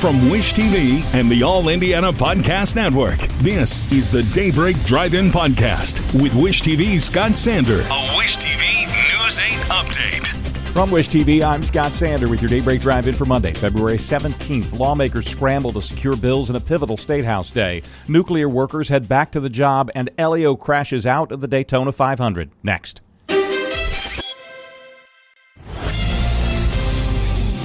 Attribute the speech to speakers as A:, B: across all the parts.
A: From Wish TV and the All Indiana Podcast Network, this is the Daybreak Drive-In Podcast with Wish TV's Scott Sander. A Wish TV News 8 update.
B: From Wish TV, I'm Scott Sander with your Daybreak Drive-In for Monday, February 17th. Lawmakers scramble to secure bills in a pivotal Statehouse day. Nuclear workers head back to the job, and Helio crashes out of the Daytona 500. Next.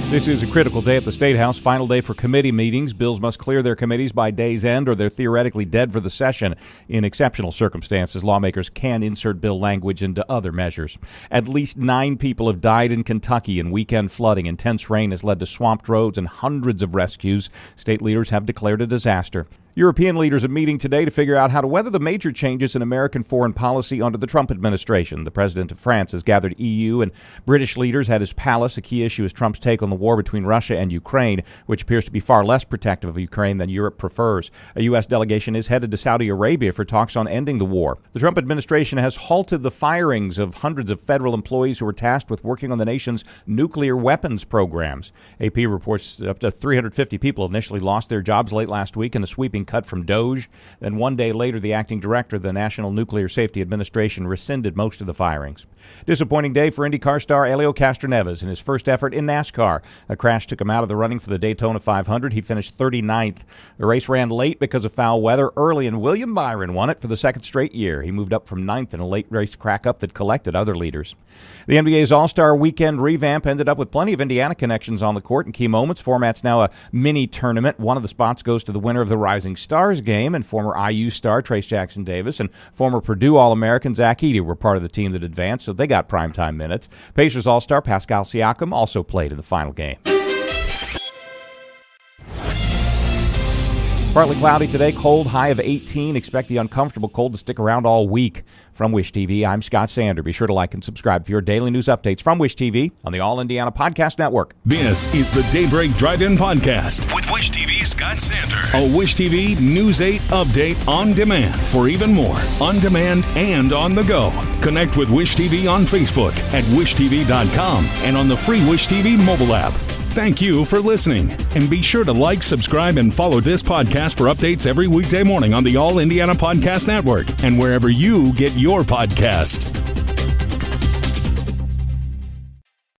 B: This is a critical day at the Statehouse, final day for committee meetings. Bills must clear their committees by day's end or they're theoretically dead for the session. In exceptional circumstances, lawmakers can insert bill language into other measures. At least 9 people have died in Kentucky in weekend flooding. Intense rain has led to swamped roads and hundreds of rescues. State leaders have declared a disaster. European leaders are meeting today to figure out how to weather the major changes in American foreign policy under the Trump administration. The president of France has gathered EU and British leaders at his palace. A key issue is Trump's take on the war between Russia and Ukraine, which appears to be far less protective of Ukraine than Europe prefers. A U.S. delegation is headed to Saudi Arabia for talks on ending the war. The Trump administration has halted the firings of hundreds of federal employees who were tasked with working on the nation's nuclear weapons programs. AP reports up to 350 people initially lost their jobs late last week in a sweeping cut from DOJ. Then one day later, the acting director of the National Nuclear Safety Administration rescinded most of the firings. Disappointing day for IndyCar star Helio in his first effort in NASCAR. A crash took him out of the running for the Daytona 500. He finished 39th. The race ran late because of foul weather early, and William Byron won it for the second straight year. He moved up from 9th in a late race crack-up that collected other leaders. The NBA's All-Star Weekend revamp ended up with plenty of Indiana connections on the court in key moments. Format's now a mini tournament. One of the spots goes to the winner of the Rising Stars game, and former IU star Trace Jackson Davis and former Purdue All-American Zach Edey were part of the team that advanced, so they got primetime minutes. Pacers All-Star Pascal Siakam also played in the final game. Partly cloudy today, cold, high of 18. Expect the uncomfortable cold to stick around all week. From Wish TV, I'm Scott Sander. Be sure to like and subscribe for your daily news updates from Wish TV on the All Indiana Podcast Network.
A: This is the Daybreak Drive-In Podcast with Wish TV's Scott Sander. A Wish TV News 8 update on demand. For even more, on demand and on the go. Connect with Wish TV on Facebook at wishtv.com and on the free Wish TV mobile app. Thank you for listening, and be sure to like, subscribe, and follow this podcast for updates every weekday morning on the All Indiana Podcast Network and wherever you get your podcast.